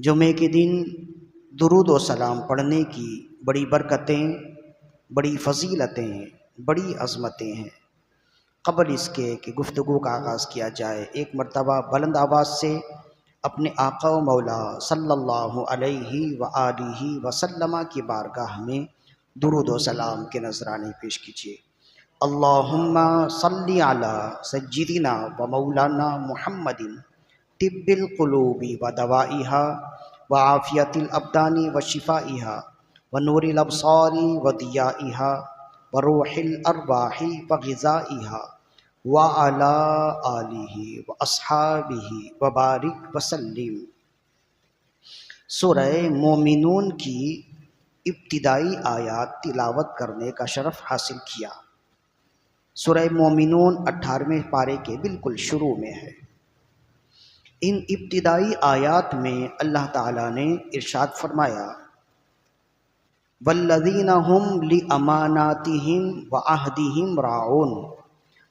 جمعے کے دن درود و سلام پڑھنے کی بڑی برکتیں، بڑی فضیلتیں، بڑی عظمتیں ہیں۔ قبل اس کے کہ گفتگو کا آغاز کیا جائے، ایک مرتبہ بلند آواز سے اپنے آقا و مولا صلی اللہ علیہ وآلہ وسلم کی بارگاہ میں درود و سلام کے نذرانے پیش کیجیے۔ اللہم صلی علی سیدنا و مولانا محمد طب القلوب و دوائها وعافیت الابدان و شفائها ونور الابصار و ضیائها وروح الارواح و غذائها وعلی آلہ و اصحابہ وبارک وسلم۔ سورہ مومنون کی ابتدائی آیات تلاوت کرنے کا شرف حاصل کیا۔ سورہ مومنون 18ویں پارے کے بالکل شروع میں ہے۔ ان ابتدائی آیات میں اللہ تعالیٰ نے ارشاد فرمایا والذین هم لاماناتہم وعہدہم راعون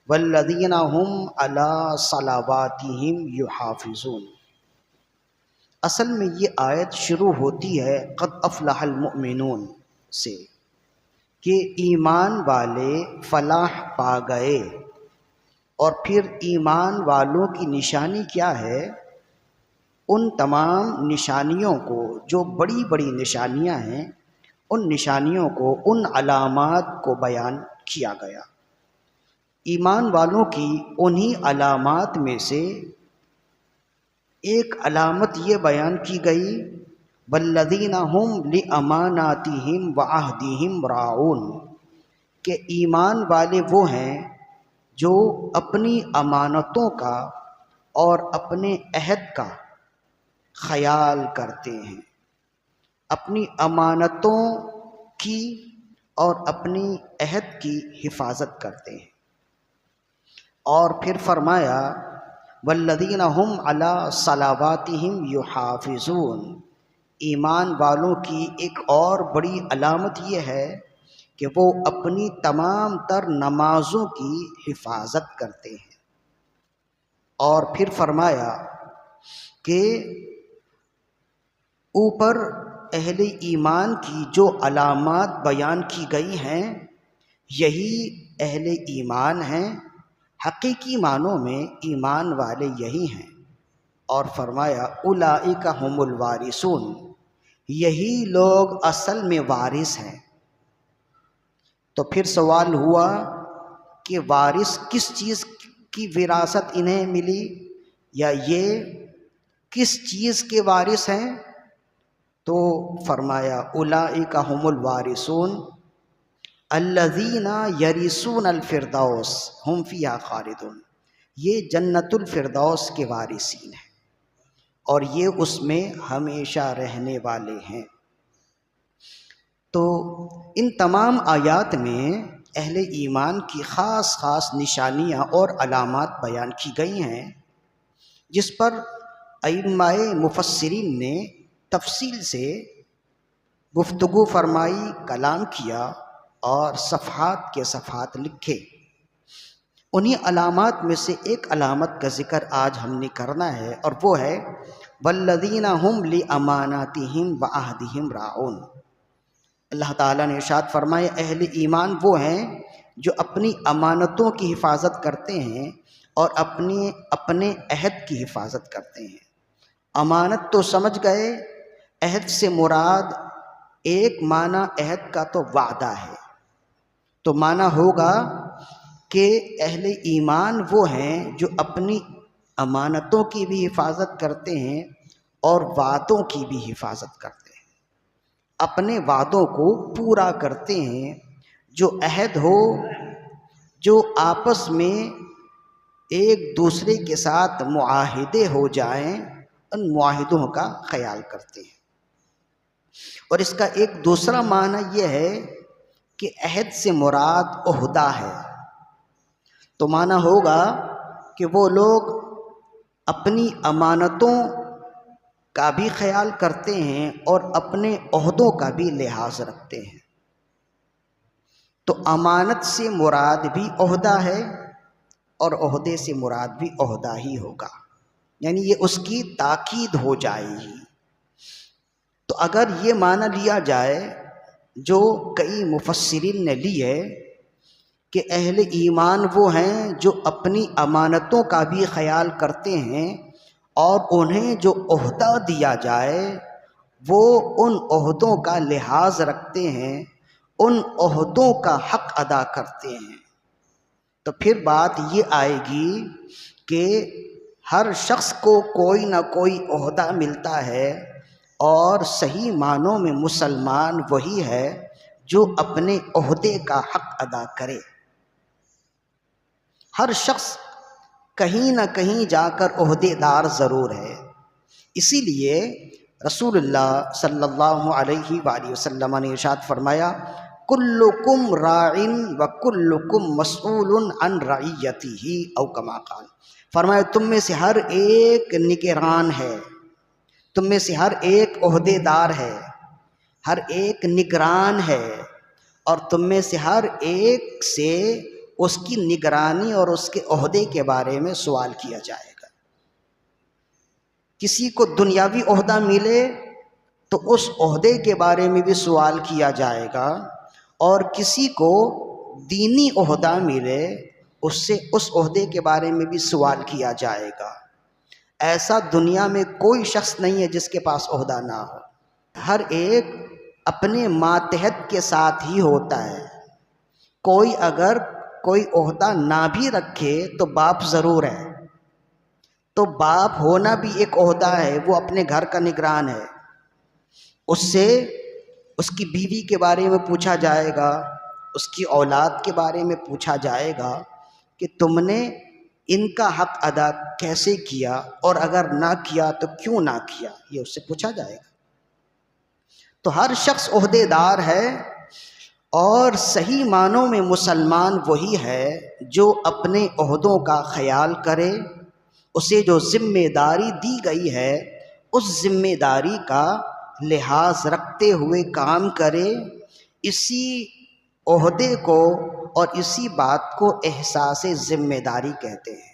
والذین هم علی صلواتہم یحافظون۔ اصل میں یہ آیت شروع ہوتی ہے قد افلح المؤمنون سے، کہ ایمان والے فلاح پا گئے۔ اور پھر ایمان والوں کی نشانی کیا ہے؟ ان تمام نشانیوں کو، جو بڑی بڑی نشانیاں ہیں، ان نشانیوں کو، ان علامات کو بیان کیا گیا۔ ایمان والوں کی انہی علامات میں سے ایک علامت یہ بیان کی گئی والذین هم لاماناتہم وعہدہم راعون، کہ ایمان والے وہ ہیں جو اپنی امانتوں کا اور اپنے عہد کا خیال کرتے ہیں، اپنی امانتوں کی اور اپنی عہد کی حفاظت کرتے ہیں۔ اور پھر فرمایا والذین هم علی صلواتہم یحافظون، ایمان والوں کی ایک اور بڑی علامت یہ ہے کہ وہ اپنی تمام تر نمازوں کی حفاظت کرتے ہیں۔ اور پھر فرمایا کہ اوپر اہل ایمان کی جو علامات بیان کی گئی ہیں، یہی اہل ایمان ہیں، حقیقی معنوں میں ایمان والے یہی ہیں۔ اور فرمایا اولئک هم الوارثون، یہی لوگ اصل میں وارث ہیں۔ تو پھر سوال ہوا کہ وارث کس چیز کی وراثت انہیں ملی، یا یہ کس چیز کے وارث ہیں؟ تو فرمایا اولئک هم الوارثون الذین یرثون الفردوس هم فیہا خالدون، یہ جنت الفردوس کے وارثین ہیں اور یہ اس میں ہمیشہ رہنے والے ہیں۔ تو ان تمام آیات میں اہل ایمان کی خاص خاص نشانیاں اور علامات بیان کی گئی ہیں، جس پر ائمہ مفسرین نے تفصیل سے گفتگو فرمائی، کلام کیا اور صفحات کے صفحات لکھے۔ انہی علامات میں سے ایک علامت کا ذکر آج ہم نے کرنا ہے، اور وہ ہے والذین هم لاماناتہم وعہدہم راعون۔ اللہ تعالیٰ نے ارشاد فرمایا اہل ایمان وہ ہیں جو اپنی امانتوں کی حفاظت کرتے ہیں اور اپنے عہد کی حفاظت کرتے ہیں۔ امانت تو سمجھ گئے، عہد سے مراد ایک معنی عہد کا تو وعدہ ہے، تو معنی ہوگا کہ اہل ایمان وہ ہیں جو اپنی امانتوں کی بھی حفاظت کرتے ہیں اور وعدوں کی بھی حفاظت کرتے ہیں، اپنے وعدوں کو پورا کرتے ہیں۔ جو عہد ہو، جو آپس میں ایک دوسرے کے ساتھ معاہدے ہو جائیں، ان معاہدوں کا خیال کرتے ہیں۔ اور اس کا ایک دوسرا معنی یہ ہے کہ عہد سے مراد عہدہ ہے، تو معنی ہوگا کہ وہ لوگ اپنی امانتوں کا بھی خیال کرتے ہیں اور اپنے عہدوں کا بھی لحاظ رکھتے ہیں۔ تو امانت سے مراد بھی عہدہ ہے اور عہدے سے مراد بھی عہدہ ہی ہوگا، یعنی یہ اس کی تاکید ہو جائے گی۔ تو اگر یہ معنی لیا جائے جو کئی مفسرین نے لی ہے کہ اہل ایمان وہ ہیں جو اپنی امانتوں کا بھی خیال کرتے ہیں اور انہیں جو عہدہ دیا جائے وہ ان عہدوں کا لحاظ رکھتے ہیں، ان عہدوں کا حق ادا کرتے ہیں، تو پھر بات یہ آئے گی کہ ہر شخص کو کوئی نہ کوئی عہدہ ملتا ہے، اور صحیح معنوں میں مسلمان وہی ہے جو اپنے عہدے کا حق ادا کرے۔ ہر شخص کہیں نہ کہیں جا کر عہدے دار ضرور ہے، اسی لیے رسول اللہ صلی اللہ علیہ وآلہ وسلم نے ارشاد فرمایا کلکم راعٍ وکلکم مسئول عن رعیتہ او کما قال، فرمایا تم میں سے ہر ایک نگران ہے، تم میں سے ہر ایک عہدے دار ہے، ہر ایک نگران ہے، اور تم میں سے ہر ایک سے اس کی نگرانی اور اس کے عہدے کے بارے میں سوال کیا جائے گا۔ کسی کو دنیاوی عہدہ ملے تو اس عہدے کے بارے میں بھی سوال کیا جائے گا، اور کسی کو دینی عہدہ ملے اس سے اس عہدے کے بارے میں بھی سوال کیا جائے گا۔ ایسا دنیا میں کوئی شخص نہیں ہے جس کے پاس عہدہ نہ ہو، ہر ایک اپنے ماتحت کے ساتھ ہی ہوتا ہے۔ کوئی اگر کوئی عہدہ نہ بھی رکھے تو باپ ضرور ہے، تو باپ ہونا بھی ایک عہدہ ہے، وہ اپنے گھر کا نگران ہے، اس سے اس کی بیوی کے بارے میں پوچھا جائے گا، اس کی اولاد کے بارے میں پوچھا جائے گا کہ تم نے ان کا حق ادا کیسے کیا، اور اگر نہ کیا تو کیوں نہ کیا، یہ اس سے پوچھا جائے گا۔ تو ہر شخص عہدے دار ہے، اور صحیح معنوں میں مسلمان وہی ہے جو اپنے عہدوں کا خیال کرے، اسے جو ذمہ داری دی گئی ہے اس ذمہ داری کا لحاظ رکھتے ہوئے کام کرے۔ اسی عہدے کو اور اسی بات کو احساس ذمہ داری کہتے ہیں۔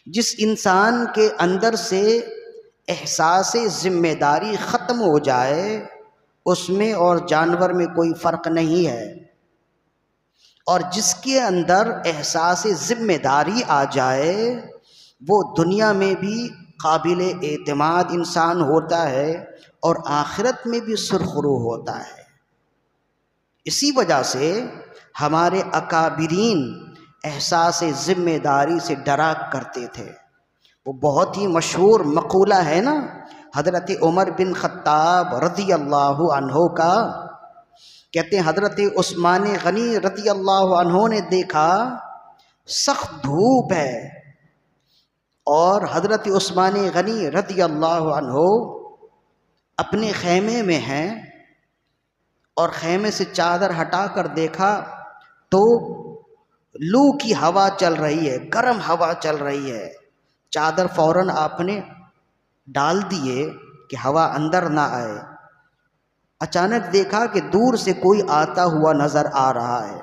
جس انسان کے اندر سے احساس ذمہ داری ختم ہو جائے اس میں اور جانور میں کوئی فرق نہیں ہے، اور جس کے اندر احساس ذمہ داری آ جائے وہ دنیا میں بھی قابل اعتماد انسان ہوتا ہے اور آخرت میں بھی سرخرو ہوتا ہے۔ اسی وجہ سے ہمارے اکابرین احساس ذمہ داری سے ڈرا کرتے تھے۔ وہ بہت ہی مشہور مقولہ ہے نا حضرت عمر بن خطاب رضی اللہ عنہ کا، کہتے ہیں حضرت عثمان غنی رضی اللہ عنہ نے دیکھا سخت دھوپ ہے، اور حضرت عثمان غنی رضی اللہ عنہ اپنے خیمے میں ہیں، اور خیمے سے چادر ہٹا کر دیکھا تو لو کی ہوا چل رہی ہے، گرم ہوا چل رہی ہے، چادر فوراً آپ نے ڈال دیے کہ ہوا اندر نہ آئے۔ اچانک دیکھا کہ دور سے کوئی آتا ہوا نظر آ رہا ہے،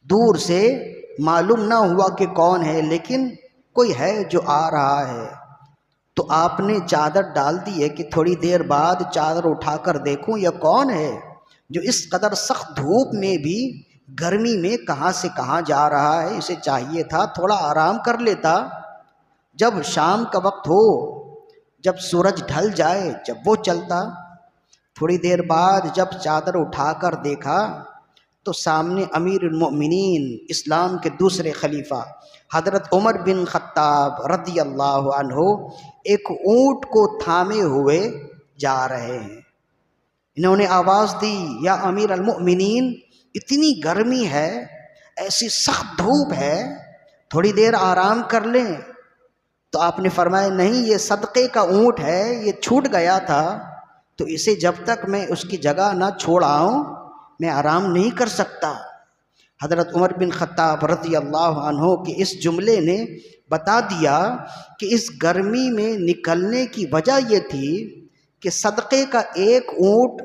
دور سے معلوم نہ ہوا کہ کون ہے لیکن کوئی ہے جو آ رہا ہے، تو آپ نے چادر ڈال دی ہے کہ تھوڑی دیر بعد چادر اٹھا کر دیکھوں یہ کون ہے جو اس قدر سخت دھوپ میں بھی گرمی میں کہاں سے کہاں جا رہا ہے، اسے چاہیے تھا تھوڑا آرام کر لیتا، جب شام کا وقت ہو، جب سورج ڈھل جائے جب وہ چلتا۔ تھوڑی دیر بعد جب چادر اٹھا کر دیکھا تو سامنے امیر المؤمنین اسلام کے دوسرے خلیفہ حضرت عمر بن خطاب رضی اللہ عنہ ایک اونٹ کو تھامے ہوئے جا رہے ہیں۔ انہوں نے آواز دی یا امیر المؤمنین اتنی گرمی ہے، ایسی سخت دھوپ ہے، تھوڑی دیر آرام کر لیں، تو آپ نے فرمایا نہیں یہ صدقے کا اونٹ ہے، یہ چھوٹ گیا تھا، تو اسے جب تک میں اس کی جگہ نہ چھوڑ آؤں میں آرام نہیں کر سکتا۔ حضرت عمر بن خطاب رضی اللہ عنہ کے اس جملے نے بتا دیا کہ اس گرمی میں نکلنے کی وجہ یہ تھی کہ صدقے کا ایک اونٹ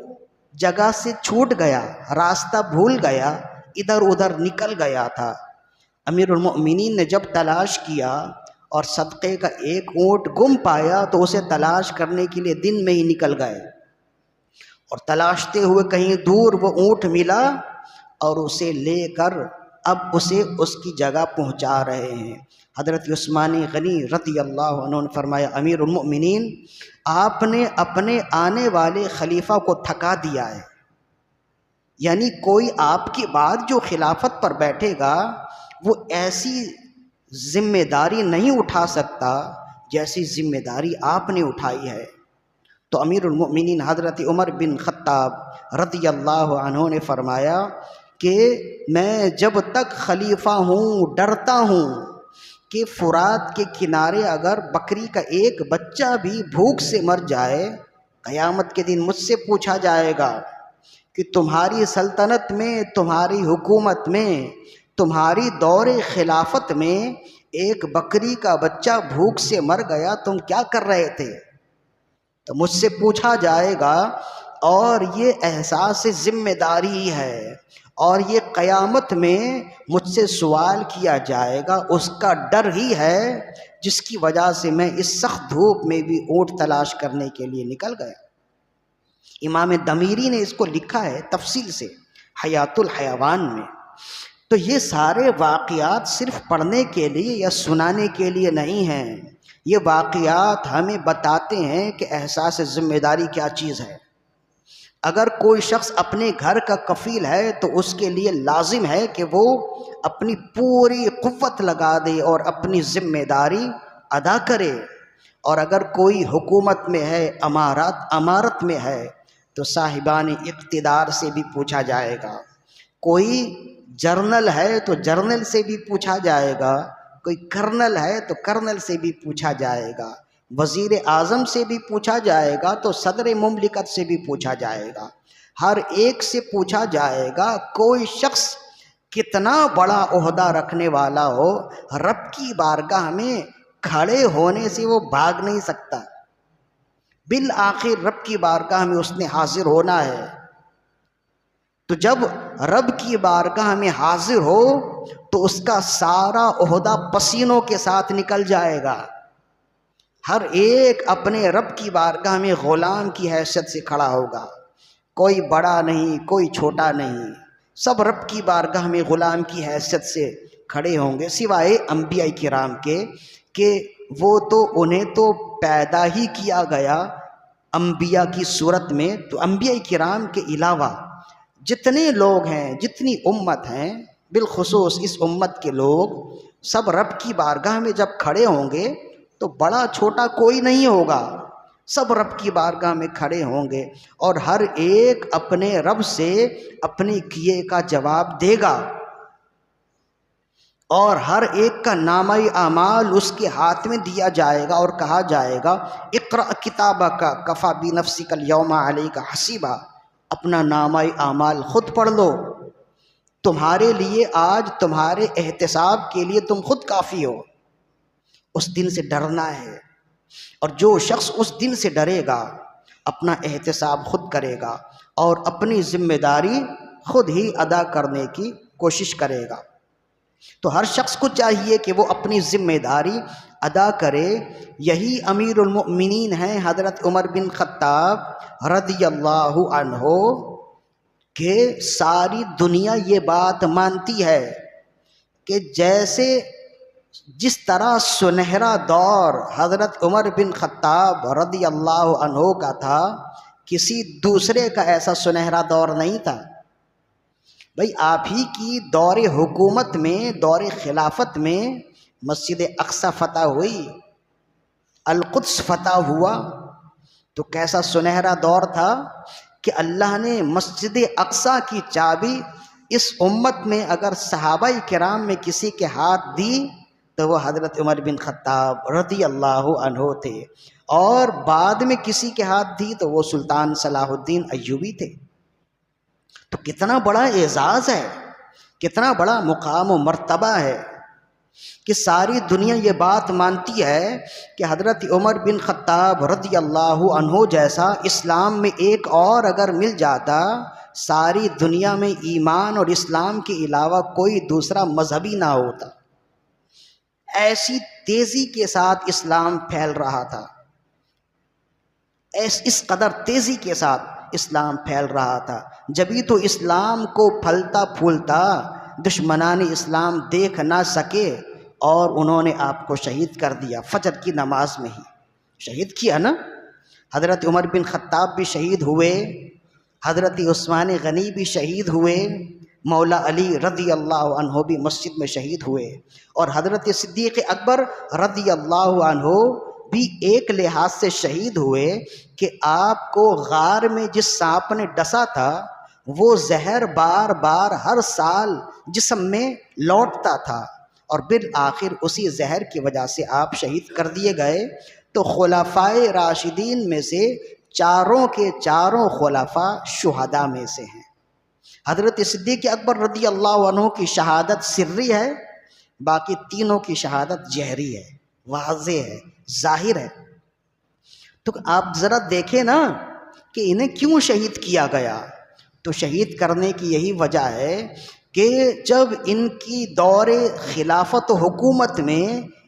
جگہ سے چھوٹ گیا، راستہ بھول گیا، ادھر ادھر نکل گیا تھا۔ امیر المؤمنین نے جب تلاش کیا اور صدقے کا ایک اونٹ گم پایا تو اسے تلاش کرنے کے لیے دن میں ہی نکل گئے، اور تلاشتے ہوئے کہیں دور وہ اونٹ ملا اور اسے لے کر اب اسے اس کی جگہ پہنچا رہے ہیں۔ حضرت عثمان غنی رضی اللہ عنہ نے فرمایا، امیر المؤمنین آپ نے اپنے آنے والے خلیفہ کو تھکا دیا ہے، یعنی کوئی آپ کے بعد جو خلافت پر بیٹھے گا وہ ایسی ذمہ داری نہیں اٹھا سکتا جیسی ذمہ داری آپ نے اٹھائی ہے۔ تو امیر المؤمنین حضرت عمر بن خطاب رضی اللہ عنہ نے فرمایا کہ میں جب تک خلیفہ ہوں ڈرتا ہوں کہ فرات کے کنارے اگر بکری کا ایک بچہ بھی بھوک سے مر جائے، قیامت کے دن مجھ سے پوچھا جائے گا کہ تمہاری سلطنت میں، تمہاری حکومت میں، تمہاری دور خلافت میں ایک بکری کا بچہ بھوک سے مر گیا، تم کیا کر رہے تھے؟ تو مجھ سے پوچھا جائے گا، اور یہ احساس ذمہ داری ہے، اور یہ قیامت میں مجھ سے سوال کیا جائے گا، اس کا ڈر ہی ہے جس کی وجہ سے میں اس سخت دھوپ میں بھی اونٹ تلاش کرنے کے لیے نکل گیا۔ امام دمیری نے اس کو لکھا ہے تفصیل سے حیات الحیوان میں۔ تو یہ سارے واقعات صرف پڑھنے کے لیے یا سنانے کے لیے نہیں ہیں، یہ واقعات ہمیں بتاتے ہیں کہ احساس ذمہ داری کیا چیز ہے۔ اگر کوئی شخص اپنے گھر کا کفیل ہے تو اس کے لیے لازم ہے کہ وہ اپنی پوری قوت لگا دے اور اپنی ذمہ داری ادا کرے، اور اگر کوئی حکومت میں ہے، امارت میں ہے، تو صاحبان اقتدار سے بھی پوچھا جائے گا، کوئی جرنل ہے تو جرنل سے بھی پوچھا جائے گا، کوئی کرنل ہے تو کرنل سے بھی پوچھا جائے گا، وزیر اعظم سے بھی پوچھا جائے گا، تو صدر مملکت سے بھی پوچھا جائے گا، ہر ایک سے پوچھا جائے گا۔ کوئی شخص کتنا بڑا عہدہ رکھنے والا ہو، رب کی بارگاہ میں کھڑے ہونے سے وہ بھاگ نہیں سکتا، بالآخر رب کی بارگاہ میں اس نے حاضر ہونا ہے۔ تو جب رب کی بارگاہ میں حاضر ہو تو اس کا سارا عہدہ پسینوں کے ساتھ نکل جائے گا، ہر ایک اپنے رب کی بارگاہ میں غلام کی حیثیت سے کھڑا ہوگا، کوئی بڑا نہیں، کوئی چھوٹا نہیں، سب رب کی بارگاہ میں غلام کی حیثیت سے کھڑے ہوں گے، سوائے انبیاء کرام کے کہ وہ تو انہیں تو پیدا ہی کیا گیا انبیاء کی صورت میں۔ تو انبیاء کرام کے علاوہ جتنے لوگ ہیں، جتنی امت ہیں، بالخصوص اس امت کے لوگ سب رب کی بارگاہ میں جب کھڑے ہوں گے تو بڑا چھوٹا کوئی نہیں ہوگا، سب رب کی بارگاہ میں کھڑے ہوں گے، اور ہر ایک اپنے رب سے اپنے کیے کا جواب دے گا، اور ہر ایک کا نامہ اعمال اس کے ہاتھ میں دیا جائے گا، اور کہا جائے گا اقرأ کتابک کفی بنفسک الیوم علیک حسیبا، اپنا نامہ اعمال خود پڑھ لو، تمہارے لیے آج تمہارے احتساب کے لیے تم خود کافی ہو۔ اس دن سے ڈرنا ہے، اور جو شخص اس دن سے ڈرے گا اپنا احتساب خود کرے گا اور اپنی ذمہ داری خود ہی ادا کرنے کی کوشش کرے گا۔ تو ہر شخص کو چاہیے کہ وہ اپنی ذمہ داری ادا کرے۔ یہی امیر المؤمنین ہیں حضرت عمر بن خطاب رضی اللہ عنہ کہ ساری دنیا یہ بات مانتی ہے کہ جس طرح سنہرا دور حضرت عمر بن خطاب رضی اللہ عنہ کا تھا، کسی دوسرے کا ایسا سنہرا دور نہیں تھا۔ بھئی آپ ہی کی دور حکومت میں، دور خلافت میں مسجد اقصی فتح ہوئی، القدس فتح ہوا، تو کیسا سنہرا دور تھا کہ اللہ نے مسجد اقصی کی چابی اس امت میں اگر صحابہ کرام میں کسی کے ہاتھ دی تو وہ حضرت عمر بن خطاب رضی اللہ عنہ تھے، اور بعد میں کسی کے ہاتھ دی تو وہ سلطان صلاح الدین ایوبی تھے۔ تو کتنا بڑا اعزاز ہے، کتنا بڑا مقام و مرتبہ ہے کہ ساری دنیا یہ بات مانتی ہے کہ حضرت عمر بن خطاب رضی اللہ عنہ جیسا اسلام میں ایک اور اگر مل جاتا، ساری دنیا میں ایمان اور اسلام کے علاوہ کوئی دوسرا مذہبی نہ ہوتا۔ ایسی تیزی کے ساتھ اسلام پھیل رہا تھا، اس قدر تیزی کے ساتھ اسلام پھیل رہا تھا، جبھی تو اسلام کو پھلتا پھولتا دشمنان اسلام دیکھ نہ سکے اور انہوں نے آپ کو شہید کر دیا، فجر کی نماز میں ہی شہید کیا نا۔ حضرت عمر بن خطاب بھی شہید ہوئے، حضرت عثمان غنی بھی شہید ہوئے، مولا علی رضی اللہ عنہ بھی مسجد میں شہید ہوئے، اور حضرت صدیق اکبر رضی اللہ عنہ بھی ایک لحاظ سے شہید ہوئے کہ آپ کو غار میں جس سانپ نے ڈسا تھا وہ زہر بار بار ہر سال جسم میں لوٹتا تھا، اور بالآخر اسی زہر کی وجہ سے آپ شہید کر دیے گئے۔ تو خلفائے راشدین میں سے چاروں کے چاروں خلفاء شہداء میں سے ہیں۔ حضرت صدیق اکبر رضی اللہ عنہ کی شہادت سری ہے، باقی تینوں کی شہادت جہری ہے، واضح ہے، ظاہر ہے۔ تو آپ ذرا دیکھیں نا کہ انہیں کیوں شہید کیا گیا، تو شہید کرنے کی یہی وجہ ہے کہ جب ان کی دور خلافت و حکومت میں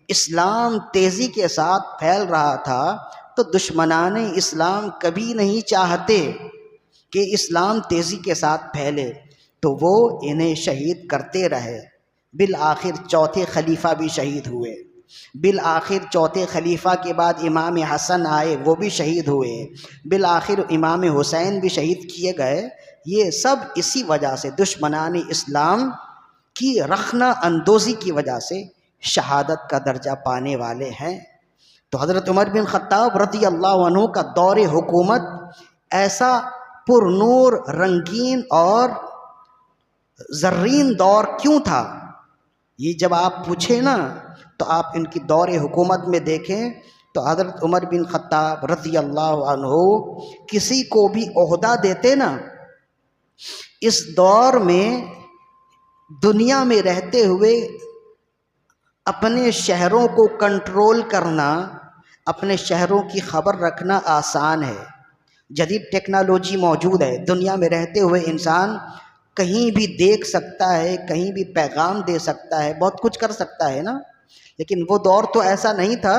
اسلام تیزی کے ساتھ پھیل رہا تھا تو دشمنان اسلام کبھی نہیں چاہتے کہ اسلام تیزی کے ساتھ پھیلے، تو وہ انہیں شہید کرتے رہے۔ بالآخر چوتھے خلیفہ بھی شہید ہوئے، بالآخر چوتھے خلیفہ کے بعد امام حسن آئے، وہ بھی شہید ہوئے، بالآخر امام حسین بھی شہید کیے گئے۔ یہ سب اسی وجہ سے دشمنان اسلام کی رخنہ اندوزی کی وجہ سے شہادت کا درجہ پانے والے ہیں۔ تو حضرت عمر بن خطاب رضی اللہ عنہ کا دور حکومت ایسا پر نور، رنگین اور زرین دور کیوں تھا؟ یہ جب آپ پوچھیں نا تو آپ ان کی دور حکومت میں دیکھیں تو حضرت عمر بن خطاب رضی اللہ عنہ کسی کو بھی عہدہ دیتے نا، اس دور میں دنیا میں رہتے ہوئے اپنے شہروں کو کنٹرول کرنا، اپنے شہروں کی خبر رکھنا آسان ہے۔ جدید ٹیکنالوجی موجود ہے، دنیا میں رہتے ہوئے انسان کہیں بھی دیکھ سکتا ہے، کہیں بھی پیغام دے سکتا ہے، بہت کچھ کر سکتا ہے نا، لیکن وہ دور تو ایسا نہیں تھا۔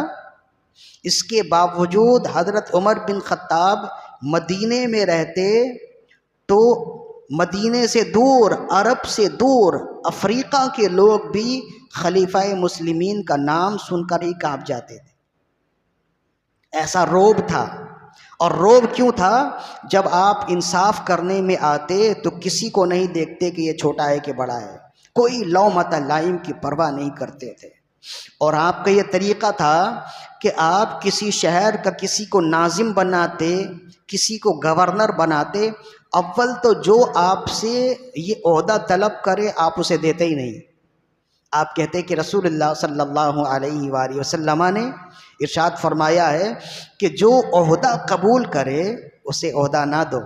اس کے باوجود حضرت عمر بن خطاب مدینے میں رہتے تو مدینے سے دور، عرب سے دور، افریقہ کے لوگ بھی خلیفہ مسلمین کا نام سن کر ہی کانپ جاتے تھے، ایسا رعب تھا۔ اور رعب کیوں تھا؟ جب آپ انصاف کرنے میں آتے تو کسی کو نہیں دیکھتے کہ یہ چھوٹا ہے کہ بڑا ہے، کوئی لومۃ لائم کی پرواہ نہیں کرتے تھے۔ اور آپ کا یہ طریقہ تھا کہ آپ کسی شہر کا کسی کو ناظم بناتے، کسی کو گورنر بناتے، اول تو جو آپ سے یہ عہدہ طلب کرے آپ اسے دیتے ہی نہیں۔ آپ کہتے کہ رسول اللہ صلی اللہ علیہ وآلہ وسلم نے ارشاد فرمایا ہے کہ جو عہدہ قبول کرے اسے عہدہ نہ دو،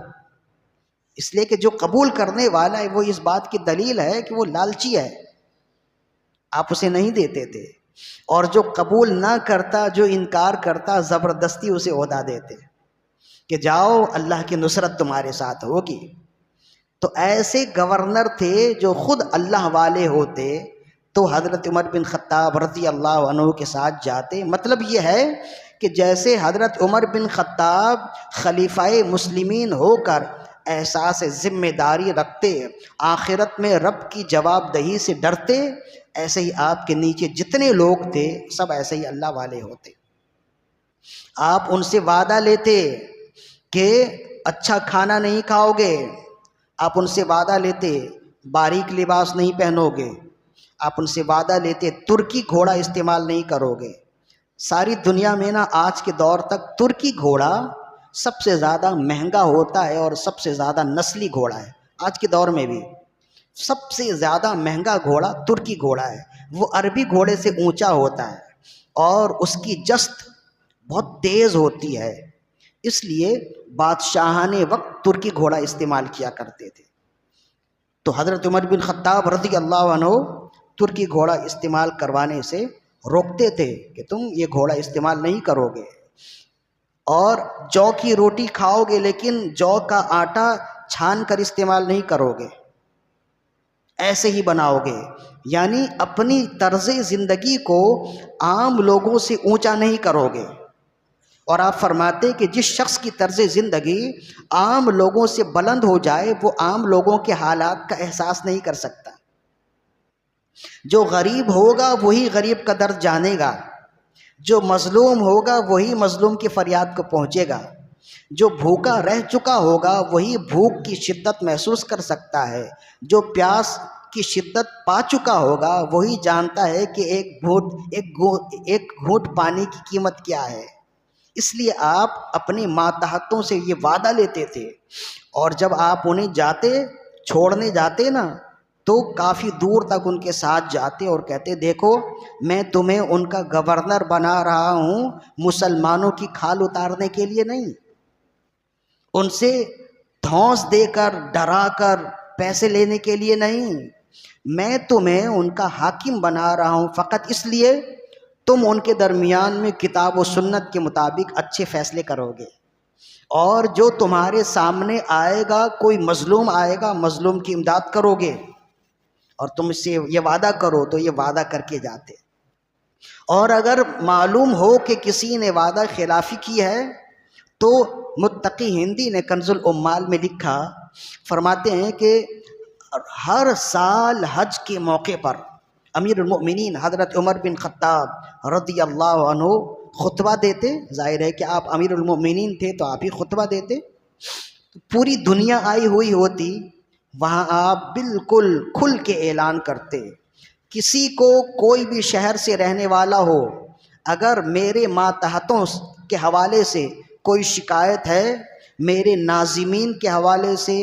اس لیے کہ جو قبول کرنے والا ہے وہ اس بات کی دلیل ہے کہ وہ لالچی ہے، آپ اسے نہیں دیتے تھے۔ اور جو قبول نہ کرتا، جو انکار کرتا، زبردستی اسے عہدہ دیتے کہ جاؤ اللہ کی نصرت تمہارے ساتھ ہوگی۔ تو ایسے گورنر تھے جو خود اللہ والے ہوتے تو حضرت عمر بن خطاب رضی اللہ عنہ کے ساتھ جاتے۔ مطلب یہ ہے کہ جیسے حضرت عمر بن خطاب خلیفہ مسلمین ہو کر احساس ذمہ داری رکھتے، آخرت میں رب کی جواب دہی سے ڈرتے، ایسے ہی آپ کے نیچے جتنے لوگ تھے سب ایسے ہی اللہ والے ہوتے۔ آپ ان سے وعدہ لیتے کہ اچھا کھانا نہیں کھاؤ گے، آپ ان سے وعدہ لیتے باریک لباس نہیں پہنو گے، آپ ان سے وعدہ لیتے ترکی گھوڑا استعمال نہیں کرو گے۔ ساری دنیا میں نا آج کے دور تک ترکی گھوڑا سب سے زیادہ مہنگا ہوتا ہے اور سب سے زیادہ نسلی گھوڑا ہے۔ آج کے دور میں بھی سب سے زیادہ مہنگا گھوڑا ترکی گھوڑا ہے، وہ عربی گھوڑے سے اونچا ہوتا ہے اور اس کی جست بہت تیز ہوتی ہے، اس لیے بادشاہان وقت ترکی گھوڑا استعمال کیا کرتے تھے۔ تو حضرت عمر بن خطاب رضی اللہ عنہ ترکی گھوڑا استعمال کروانے سے روکتے تھے کہ تم یہ گھوڑا استعمال نہیں کرو گے، اور جو کی روٹی کھاؤ گے لیکن جو کا آٹا چھان کر استعمال نہیں کرو گے، ایسے ہی بناؤ گے۔ یعنی اپنی طرز زندگی کو عام لوگوں سے اونچا نہیں کرو گے۔ اور آپ فرماتے کہ جس شخص کی طرز زندگی عام لوگوں سے بلند ہو جائے وہ عام لوگوں کے حالات کا احساس نہیں کر سکتا۔ جو غریب ہوگا وہی غریب کا درد جانے گا، جو مظلوم ہوگا وہی مظلوم کی فریاد کو پہنچے گا، جو بھوکا رہ چکا ہوگا وہی بھوک کی شدت محسوس کر سکتا ہے، جو پیاس کی شدت پا چکا ہوگا وہی جانتا ہے کہ ایک گھونٹ پانی کی قیمت کیا ہے۔ اس لیے آپ اپنے ماتحتوں سے یہ وعدہ لیتے تھے، اور جب آپ انہیں چھوڑنے جاتے نا تو کافی دور تک ان کے ساتھ جاتے اور کہتے دیکھو میں تمہیں ان کا گورنر بنا رہا ہوں، مسلمانوں کی کھال اتارنے کے لیے نہیں، ان سے دھونس دے کر ڈرا کر پیسے لینے کے لیے نہیں، میں تمہیں ان کا حاکم بنا رہا ہوں فقط اس لیے تم ان کے درمیان میں کتاب و سنت کے مطابق اچھے فیصلے کرو گے، اور جو تمہارے سامنے آئے گا کوئی مظلوم آئے گا مظلوم کی امداد کرو گے، اور تم اس سے یہ وعدہ کرو تو یہ وعدہ کر کے جاتے۔ اور اگر معلوم ہو کہ کسی نے وعدہ خلافی کی ہے تو متقی ہندی نے کنز العمال میں لکھا، فرماتے ہیں کہ ہر سال حج کے موقع پر امیر المؤمنین حضرت عمر بن خطاب رضی اللہ عنہ خطبہ دیتے، ظاہر ہے کہ آپ امیر المؤمنین تھے تو آپ ہی خطبہ دیتے، پوری دنیا آئی ہوئی ہوتی، وہاں آپ بالکل کھل کے اعلان کرتے، کسی کو کوئی بھی شہر سے رہنے والا ہو اگر میرے ماتحتوں کے حوالے سے کوئی شکایت ہے، میرے ناظمین کے حوالے سے،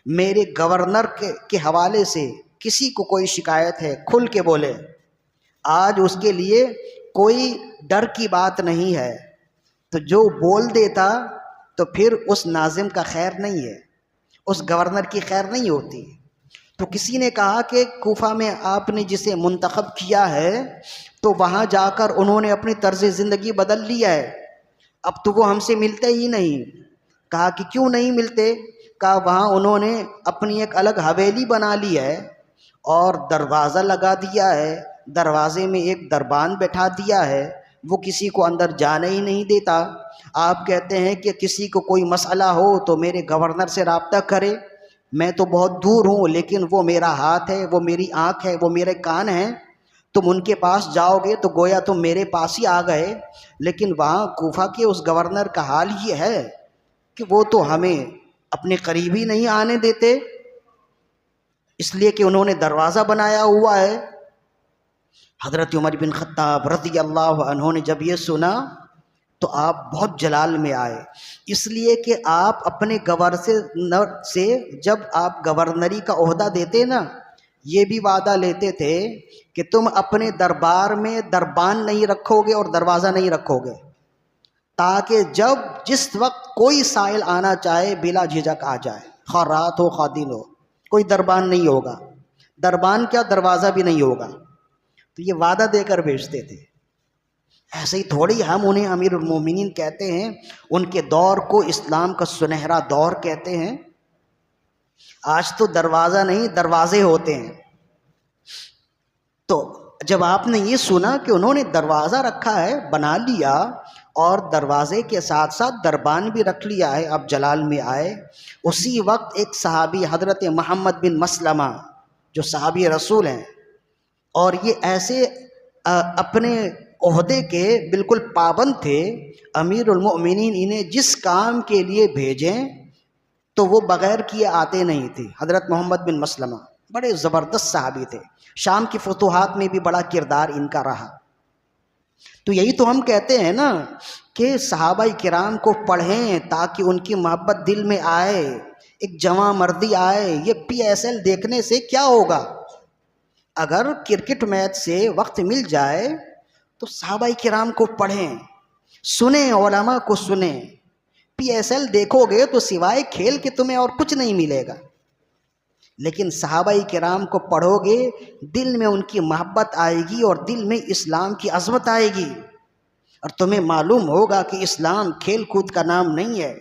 میرے گورنر کے حوالے سے کسی کو کوئی شکایت ہے کھل کے بولے، آج اس کے لیے کوئی ڈر کی بات نہیں ہے۔ تو جو بول دیتا تو پھر اس ناظم کا خیر نہیں ہے، اس گورنر کی خیر نہیں ہوتی۔ تو کسی نے کہا کہ کوفہ میں آپ نے جسے منتخب کیا ہے تو وہاں جا کر انہوں نے اپنی طرز زندگی بدل لیا ہے، اب تو وہ ہم سے ملتے ہی نہیں۔ کہا کہ کیوں نہیں ملتے؟ کہا وہاں انہوں نے اپنی ایک الگ حویلی بنا لی ہے اور دروازہ لگا دیا ہے، دروازے میں ایک دربان بٹھا دیا ہے، وہ کسی کو اندر جانے ہی نہیں دیتا۔ آپ کہتے ہیں کہ کسی کو کوئی مسئلہ ہو تو میرے گورنر سے رابطہ کرے، میں تو بہت دور ہوں لیکن وہ میرا ہاتھ ہے، وہ میری آنکھ ہے، وہ میرے کان ہیں، تم ان کے پاس جاؤ گے تو گویا تم میرے پاس ہی آ گئے۔ لیکن وہاں کوفہ کے اس گورنر کا حال یہ ہے کہ وہ تو ہمیں اپنے قریب ہی نہیں آنے دیتے، اس لیے کہ انہوں نے دروازہ بنایا ہوا ہے۔ حضرت عمر بن خطاب رضی اللہ عنہ نے جب یہ سنا تو آپ بہت جلال میں آئے، اس لیے کہ آپ اپنے گورنر سے جب آپ گورنری کا عہدہ دیتے نا یہ بھی وعدہ لیتے تھے کہ تم اپنے دربار میں دربان نہیں رکھو گے اور دروازہ نہیں رکھو گے، تاکہ جس وقت کوئی سائل آنا چاہے بلا جھجک آ جائے، خواہ رات ہو خواہ دن ہو، کوئی دربان نہیں ہوگا، دربان کیا دروازہ بھی نہیں ہوگا۔ تو یہ وعدہ دے کر بھیجتے تھے۔ ایسے ہی تھوڑی ہم انہیں امیر المومنین کہتے ہیں، ان کے دور کو اسلام کا سنہرا دور کہتے ہیں۔ آج تو دروازہ نہیں دروازے ہوتے ہیں۔ تو جب آپ نے یہ سنا کہ انہوں نے دروازہ رکھا ہے بنا لیا اور دروازے کے ساتھ ساتھ دربان بھی رکھ لیا ہے، آپ جلال میں آئے۔ اسی وقت ایک صحابی حضرت محمد بن مسلمہ جو صحابی رسول ہیں اور یہ ایسے اپنے عہدے کے بالکل پابند تھے، امیر المؤمنین انہیں جس کام کے لیے بھیجیں تو وہ بغیر کیے آتے نہیں تھے۔ حضرت محمد بن مسلمہ بڑے زبردست صحابی تھے، شام کی فتوحات میں بھی بڑا کردار ان کا رہا۔ تو یہی تو ہم کہتے ہیں نا کہ صحابہ کرام کو پڑھیں تاکہ ان کی محبت دل میں آئے، ایک جواں مردی آئے۔ یہ PSL دیکھنے سے کیا ہوگا؟ اگر کرکٹ میچ سے وقت مل جائے تو صحابہ کرام کو پڑھیں، سنیں، علماء کو سنیں۔ PSL دیکھو گے تو سوائے کھیل کے تمہیں اور کچھ نہیں ملے گا، لیکن صحابہ کرام کو پڑھو گے دل میں ان کی محبت آئے گی اور دل میں اسلام کی عظمت آئے گی، اور تمہیں معلوم ہوگا کہ اسلام کھیل کود کا نام نہیں ہے،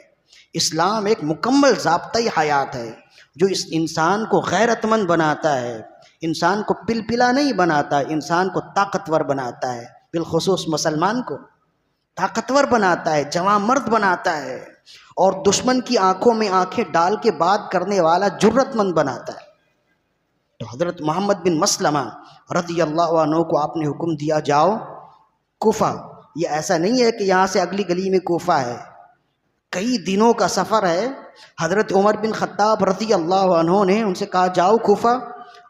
اسلام ایک مکمل ضابطۂ حیات ہے جو اس انسان کو غیرت مند بناتا ہے، انسان کو پلپلا نہیں بناتا، انسان کو طاقتور بناتا ہے، بالخصوص مسلمان کو طاقتور بناتا ہے، جواں مرد بناتا ہے، اور دشمن کی آنکھوں میں آنکھیں ڈال کے بات کرنے والا جرت مند بناتا ہے۔ تو حضرت محمد بن مسلمہ رضی اللہ عنہ کو آپ نے حکم دیا جاؤ کوفہ۔ یہ ایسا نہیں ہے کہ یہاں سے اگلی گلی میں کوفہ ہے، کئی دنوں کا سفر ہے۔ حضرت عمر بن خطاب رضی اللہ عنہ نے ان سے کہا جاؤ کوفہ،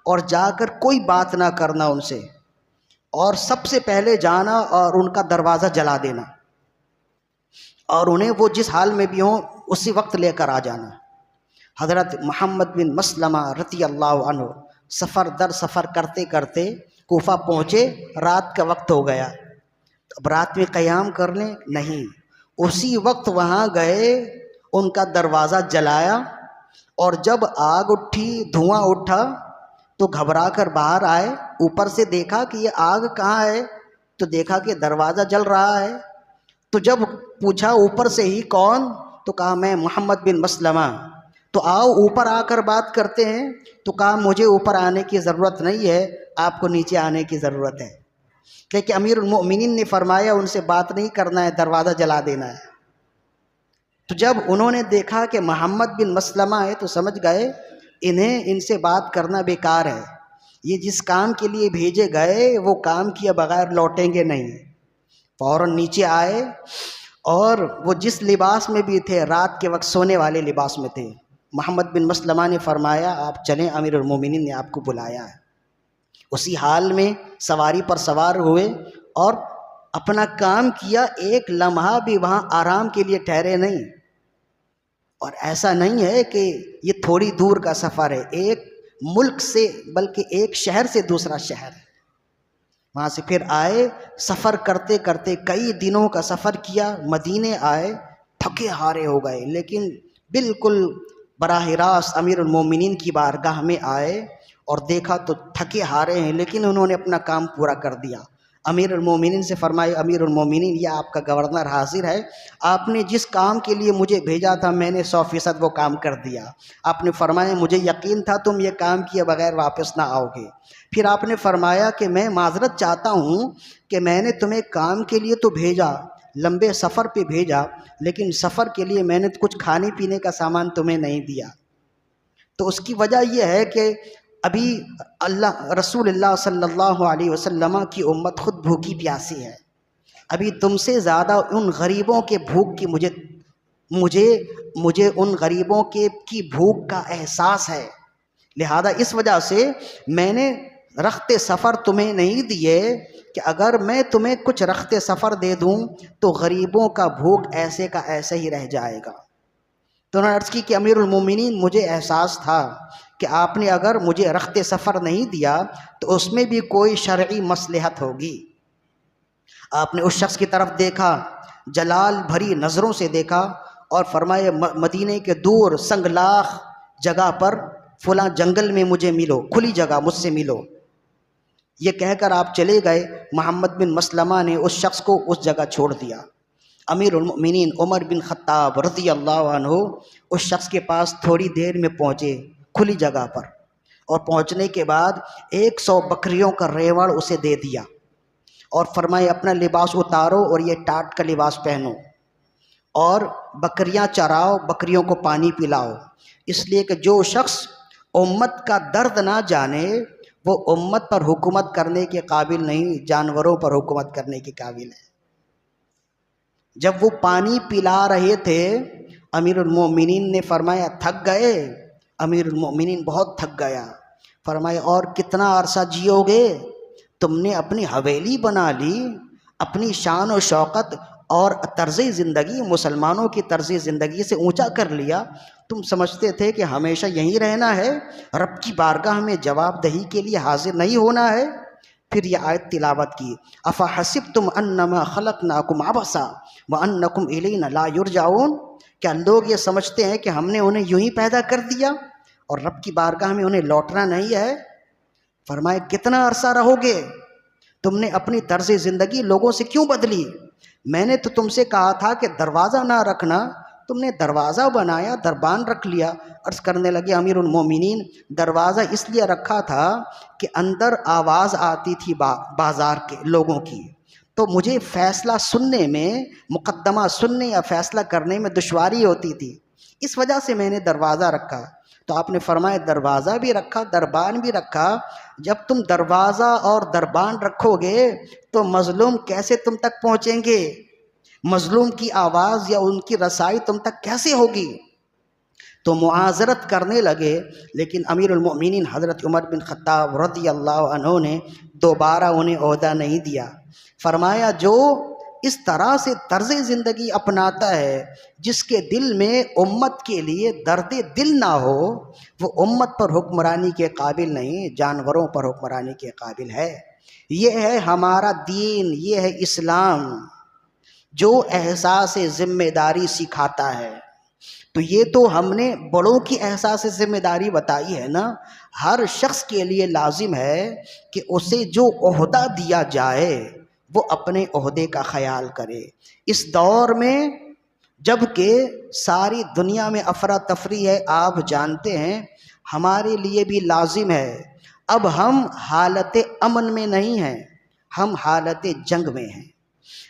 اور جا کر کوئی بات نہ کرنا ان سے، اور سب سے پہلے جانا اور ان کا دروازہ جلا دینا، اور انہیں وہ جس حال میں بھی ہوں اسی وقت لے کر آ جانا۔ حضرت محمد بن مسلمہ رضی اللہ عنہ سفر در سفر کرتے کرتے کوفہ پہنچے، رات کا وقت ہو گیا۔ اب رات میں قیام کر لیں؟ نہیں، اسی وقت وہاں گئے، ان کا دروازہ جلایا، اور جب آگ اٹھی، دھواں اٹھا، تو گھبرا کر باہر آئے، اوپر سے دیکھا کہ یہ آگ کہاں ہے، تو دیکھا کہ دروازہ جل رہا ہے۔ تو جب پوچھا اوپر سے ہی کون، تو کہا میں محمد بن مسلمہ، تو آؤ اوپر آ کر بات کرتے ہیں۔ تو کہا مجھے اوپر آنے کی ضرورت نہیں ہے، آپ کو نیچے آنے کی ضرورت ہے، لیکن امیر المؤمنین نے فرمایا ان سے بات نہیں کرنا ہے، دروازہ جلا دینا ہے۔ تو جب انہوں نے دیکھا کہ محمد بن مسلمہ ہے تو سمجھ گئے انہیں ان سے بات کرنا بیکار ہے، یہ جس کام کے لیے بھیجے گئے وہ کام کیے بغیر لوٹیں گے نہیں۔ فوراً نیچے آئے، اور وہ جس لباس میں بھی تھے، رات کے وقت سونے والے لباس میں تھے۔ محمد بن مسلمہ نے فرمایا آپ چلیں، امیر المومنین نے آپ کو بلایا ہے۔ اسی حال میں سواری پر سوار ہوئے اور اپنا کام کیا، ایک لمحہ بھی وہاں آرام کے لیے ٹھہرے نہیں۔ اور ایسا نہیں ہے کہ یہ تھوڑی دور کا سفر ہے، ایک ملک سے بلکہ ایک شہر سے دوسرا شہر ہے۔ وہاں سے پھر آئے، سفر کرتے کرتے کئی دنوں کا سفر کیا، مدینے آئے، تھکے ہارے ہو گئے، لیکن بالکل براہ راست امیر المومنین کی بارگاہ میں آئے اور دیکھا تو تھکے ہارے ہیں، لیکن انہوں نے اپنا کام پورا کر دیا۔ امیر المومنین سے فرمائے امیر المومنین یہ آپ کا گورنر حاضر ہے، آپ نے جس کام کے لیے مجھے بھیجا تھا میں نے 100% وہ کام کر دیا۔ آپ نے فرمایا مجھے یقین تھا تم یہ کام کیے بغیر واپس نہ آؤ گے۔ پھر آپ نے فرمایا کہ میں معذرت چاہتا ہوں کہ میں نے تمہیں کام کے لیے تو بھیجا، لمبے سفر پہ بھیجا، لیکن سفر کے لیے میں نے کچھ کھانے پینے کا سامان تمہیں نہیں دیا۔ تو اس کی وجہ یہ ہے کہ ابھی رسول اللہ صلی اللہ علیہ وسلم کی امت خود بھوکی پیاسی ہے، ابھی تم سے زیادہ ان غریبوں کے بھوک کی مجھے ان غریبوں کی بھوک کا احساس ہے، لہذا اس وجہ سے میں نے رخت سفر تمہیں نہیں دیے کہ اگر میں تمہیں کچھ رخت سفر دے دوں تو غریبوں کا بھوک ایسے کا ایسے ہی رہ جائے گا۔ تو انہوں نے عرض کی کہ امیر المومنین مجھے احساس تھا کہ آپ نے اگر مجھے رخت سفر نہیں دیا تو اس میں بھی کوئی شرعی مصلحت ہوگی۔ آپ نے اس شخص کی طرف دیکھا، جلال بھری نظروں سے دیکھا، اور فرمایا مدینے کے دور سنگلاخ جگہ پر فلاں جنگل میں مجھے ملو، کھلی جگہ مجھ سے ملو۔ یہ کہہ کر آپ چلے گئے۔ محمد بن مسلمہ نے اس شخص کو اس جگہ چھوڑ دیا۔ امیر المؤمنین عمر بن خطاب رضی اللہ عنہ اس شخص کے پاس تھوڑی دیر میں پہنچے، کھلی جگہ پر، اور پہنچنے کے بعد 100 بکریوں کا ریوڑ اسے دے دیا، اور فرمائے اپنا لباس اتارو اور یہ ٹاٹ کا لباس پہنو، اور بکریاں چراؤ، بکریوں کو پانی پلاؤ، اس لیے کہ جو شخص امت کا درد نہ جانے وہ امت پر حکومت کرنے کے قابل نہیں، جانوروں پر حکومت کرنے کے قابل ہے۔ جب وہ پانی پلا رہے تھے امیر المومنین نے فرمایا تھک گئے؟ امیر المومنین بہت تھک گیا۔ فرمایا اور کتنا عرصہ جیو گے؟ تم نے اپنی حویلی بنا لی، اپنی شان و شوکت اور طرز زندگی مسلمانوں کی طرز زندگی سے اونچا کر لیا، تم سمجھتے تھے کہ ہمیشہ یہیں رہنا ہے، رب کی بارگاہ میں جواب دہی کے لیے حاضر نہیں ہونا ہے؟ پھر یہ آیت تلاوت کی، افحسبتم انما خلقناکم عبثا وانکم الینا لا یرجعون، کیا لوگ یہ سمجھتے ہیں کہ ہم نے انہیں یوں ہی پیدا کر دیا اور رب کی بارگاہ میں انہیں لوٹنا نہیں ہے؟ فرمائے کتنا عرصہ رہو گے؟ تم نے اپنی طرز زندگی لوگوں سے کیوں بدلی؟ میں نے تو تم سے کہا تھا کہ دروازہ نہ رکھنا، تم نے دروازہ بنایا، دربان رکھ لیا۔ عرض کرنے لگے امیر المومنین دروازہ اس لیے رکھا تھا کہ اندر آواز آتی تھی بازار کے لوگوں کی، تو مجھے فیصلہ سننے میں، مقدمہ سننے یا فیصلہ کرنے میں دشواری ہوتی تھی، اس وجہ سے میں نے دروازہ رکھا۔ تو آپ نے فرمایا دروازہ بھی رکھا، دربان بھی رکھا، جب تم دروازہ اور دربان رکھو گے تو مظلوم کیسے تم تک پہنچیں گے؟ مظلوم کی آواز یا ان کی رسائی تم تک کیسے ہوگی؟ تو معاذرت کرنے لگے، لیکن امیر المؤمنین حضرت عمر بن خطاب رضی اللہ عنہ نے دوبارہ انہیں عہدہ نہیں دیا۔ فرمایا جو اس طرح سے طرز زندگی اپناتا ہے جس کے دل میں امت کے لیے درد دل نہ ہو، وہ امت پر حکمرانی کے قابل نہیں، جانوروں پر حکمرانی کے قابل ہے۔ یہ ہے ہمارا دین، یہ ہے اسلام جو احساس ذمہ داری سکھاتا ہے۔ تو یہ تو ہم نے بڑوں کی احساس ذمہ داری بتائی ہے نا، ہر شخص کے لیے لازم ہے کہ اسے جو عہدہ دیا جائے وہ اپنے عہدے کا خیال کرے۔ اس دور میں جب کہ ساری دنیا میں افراتفری ہے، آپ جانتے ہیں، ہمارے لیے بھی لازم ہے۔ اب ہم حالت امن میں نہیں ہیں، ہم حالت جنگ میں ہیں،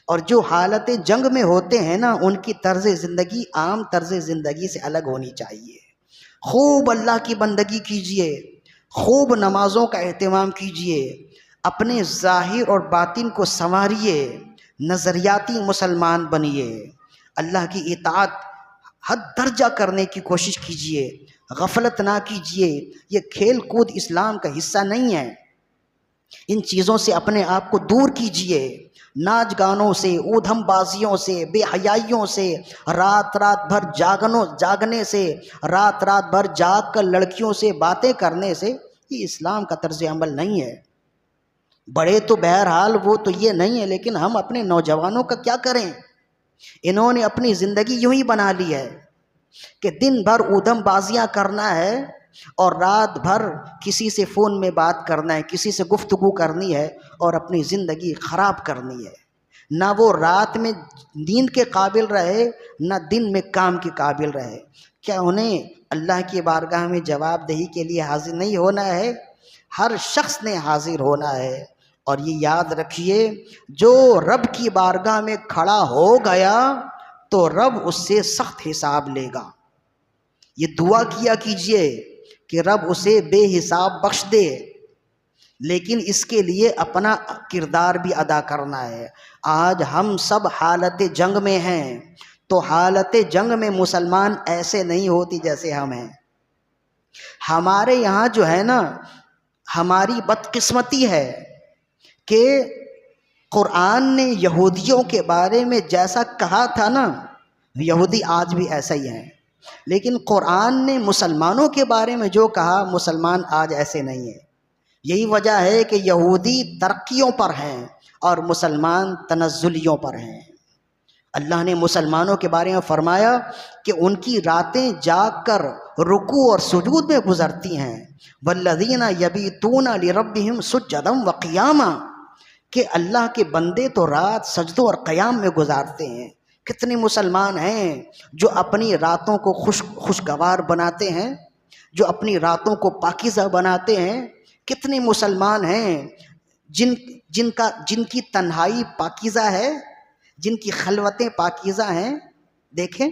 اور جو حالت جنگ میں ہوتے ہیں نا ان کی طرز زندگی عام طرز زندگی سے الگ ہونی چاہیے۔ خوب اللہ کی بندگی کیجئے، خوب نمازوں کا اہتمام کیجئے، اپنے ظاہر اور باطن کو سنواریے، نظریاتی مسلمان بنیے، اللہ کی اطاعت حد درجہ کرنے کی کوشش کیجئے، غفلت نہ کیجئے۔ یہ کھیل کود اسلام کا حصہ نہیں ہے، ان چیزوں سے اپنے آپ کو دور کیجئے، ناچ گانوں سے، اودھم بازیوں سے، بے حیائیوں سے، رات بھر جاگنے سے، رات بھر جاگ کر لڑکیوں سے باتیں کرنے سے، یہ اسلام کا طرز عمل نہیں ہے۔ بڑے تو بہرحال وہ تو یہ نہیں ہے، لیکن ہم اپنے نوجوانوں کا کیا کریں؟ انہوں نے اپنی زندگی یوں ہی بنا لی ہے کہ دن بھر اودھم بازیاں کرنا ہے اور رات بھر کسی سے فون میں بات کرنا ہے، کسی سے گفتگو کرنی ہے اور اپنی زندگی خراب کرنی ہے۔ نہ وہ رات میں نیند کے قابل رہے، نہ دن میں کام کے قابل رہے۔ کیا انہیں اللہ کی بارگاہ میں جواب دہی کے لیے حاضر نہیں ہونا ہے؟ ہر شخص نے حاضر ہونا ہے، اور یہ یاد رکھیے جو رب کی بارگاہ میں کھڑا ہو گیا تو رب اس سے سخت حساب لے گا۔ یہ دعا کیا کیجئے کہ رب اسے بے حساب بخش دے، لیکن اس کے لیے اپنا کردار بھی ادا کرنا ہے۔ آج ہم سب حالت جنگ میں ہیں، تو حالت جنگ میں مسلمان ایسے نہیں ہوتی جیسے ہم ہیں۔ ہمارے یہاں جو ہے نا، ہماری بدقسمتی ہے کہ قرآن نے یہودیوں کے بارے میں جیسا کہا تھا نا، یہودی آج بھی ایسا ہی ہیں، لیکن قرآن نے مسلمانوں کے بارے میں جو کہا مسلمان آج ایسے نہیں ہیں۔ یہی وجہ ہے کہ یہودی ترقیوں پر ہیں اور مسلمان تنزلیوں پر ہیں۔ اللہ نے مسلمانوں کے بارے میں فرمایا کہ ان کی راتیں جاگ کر رکوع اور سجود میں گزرتی ہیں، والذین یبیتون لربہم سجدا وقیاما، کہ اللہ کے بندے تو رات سجدوں اور قیام میں گزارتے ہیں۔ کتنے مسلمان ہیں جو اپنی راتوں کو خوشگوار بناتے ہیں، جو اپنی راتوں کو پاکیزہ بناتے ہیں؟ کتنے مسلمان ہیں جن کی تنہائی پاکیزہ ہے، جن کی خلوتیں پاکیزہ ہیں؟ دیکھیں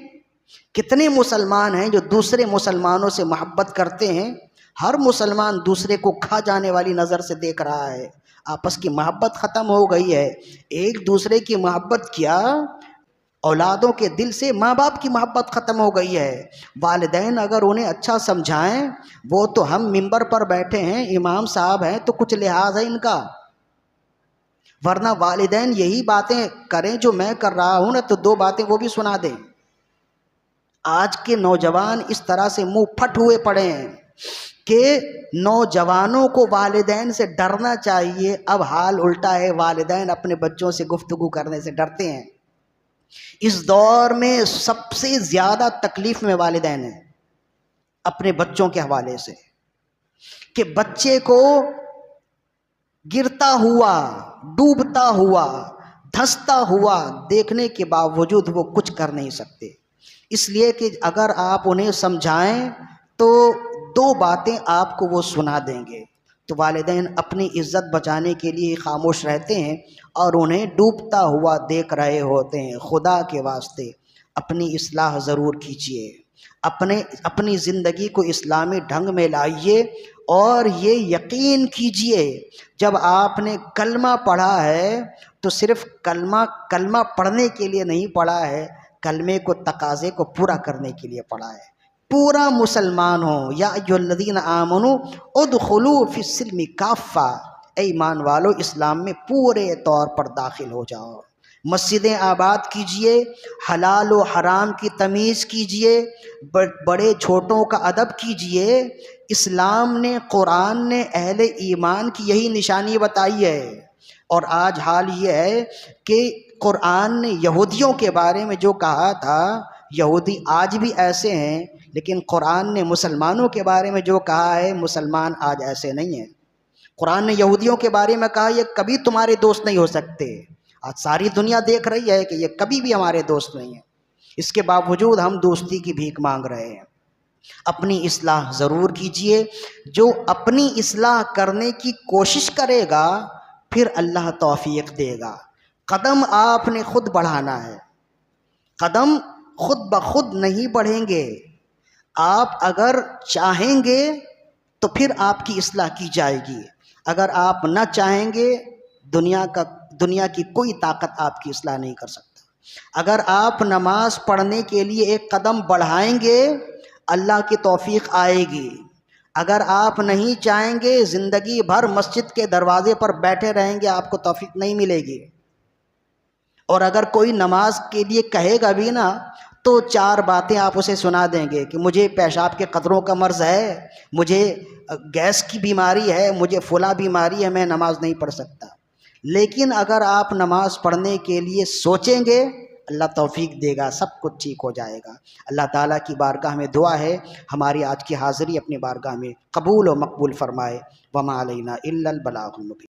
کتنے مسلمان ہیں جو دوسرے مسلمانوں سے محبت کرتے ہیں۔ ہر مسلمان دوسرے کو کھا جانے والی نظر سے دیکھ رہا ہے، آپس کی محبت ختم ہو گئی ہے۔ ایک دوسرے کی محبت کیا، اولادوں کے دل سے ماں باپ کی محبت ختم ہو گئی ہے۔ والدین اگر انہیں اچھا سمجھائیں، وہ تو ہم ممبر پر بیٹھے ہیں، امام صاحب ہیں تو کچھ لحاظ ہے ان کا، ورنہ والدین یہی باتیں کریں جو میں کر رہا ہوں نا تو دو باتیں وہ بھی سنا دیں۔ آج کے نوجوان اس طرح سے منہ پھٹ ہوئے پڑے ہیں کہ نوجوانوں کو والدین سے ڈرنا چاہیے، اب حال الٹا ہے، والدین اپنے بچوں سے گفتگو کرنے سے ڈرتے ہیں۔ اس دور میں سب سے زیادہ تکلیف میں والدین ہیں اپنے بچوں کے حوالے سے، کہ بچے کو گرتا ہوا، ڈوبتا ہوا، دھنستا ہوا دیکھنے کے باوجود وہ کچھ کر نہیں سکتے۔ اس لیے کہ اگر آپ انہیں سمجھائیں تو دو باتیں آپ کو وہ سنا دیں گے۔ تو والدین اپنی عزت بچانے کے لیے خاموش رہتے ہیں اور انہیں ڈوبتا ہوا دیکھ رہے ہوتے ہیں۔ خدا کے واسطے اپنی اصلاح ضرور کیجیے، اپنی زندگی کو اسلامی ڈھنگ میں لائیے، اور یہ یقین کیجیے جب آپ نے کلمہ پڑھا ہے تو صرف کلمہ پڑھنے کے لیے نہیں پڑھا ہے، کلمے کو تقاضے کو پورا کرنے کے لیے پڑھا ہے۔ پورا مسلمان ہو، یا ایھا الذین آمنوا ادخلوا فی السلم کافہ، اے ایمان والو اسلام میں پورے طور پر داخل ہو جاؤ۔ مسجدیں آباد کیجئے، حلال و حرام کی تمیز کیجئے، بڑے چھوٹوں کا ادب کیجئے۔ اسلام نے، قرآن نے اہل ایمان کی یہی نشانی بتائی ہے۔ اور آج حال یہ ہے کہ قرآن نے یہودیوں کے بارے میں جو کہا تھا، یہودی آج بھی ایسے ہیں، لیکن قرآن نے مسلمانوں کے بارے میں جو کہا ہے، مسلمان آج ایسے نہیں ہیں۔ قرآن نے یہودیوں کے بارے میں کہا یہ کبھی تمہارے دوست نہیں ہو سکتے، آج ساری دنیا دیکھ رہی ہے کہ یہ کبھی بھی ہمارے دوست نہیں ہیں، اس کے باوجود ہم دوستی کی بھیک مانگ رہے ہیں۔ اپنی اصلاح ضرور کیجئے، جو اپنی اصلاح کرنے کی کوشش کرے گا پھر اللہ توفیق دے گا۔ قدم آپ نے خود بڑھانا ہے، قدم خود بخود نہیں بڑھیں گے۔ آپ اگر چاہیں گے تو پھر آپ کی اصلاح کی جائے گی، اگر آپ نہ چاہیں گے دنیا کی کوئی طاقت آپ کی اصلاح نہیں کر سکتا۔ اگر آپ نماز پڑھنے کے لیے ایک قدم بڑھائیں گے اللہ کی توفیق آئے گی، اگر آپ نہیں چاہیں گے زندگی بھر مسجد کے دروازے پر بیٹھے رہیں گے آپ کو توفیق نہیں ملے گی۔ اور اگر کوئی نماز کے لیے کہے گا بھی نا تو چار باتیں آپ اسے سنا دیں گے کہ مجھے پیشاب کے قطروں کا مرض ہے، مجھے گیس کی بیماری ہے، مجھے فلاں بیماری ہے، میں نماز نہیں پڑھ سکتا۔ لیکن اگر آپ نماز پڑھنے کے لیے سوچیں گے اللہ توفیق دے گا، سب کچھ ٹھیک ہو جائے گا۔ اللہ تعالیٰ کی بارگاہ میں دعا ہے ہماری آج کی حاضری اپنی بارگاہ میں قبول و مقبول فرمائے۔ وما علینا الا البلاغ المبین۔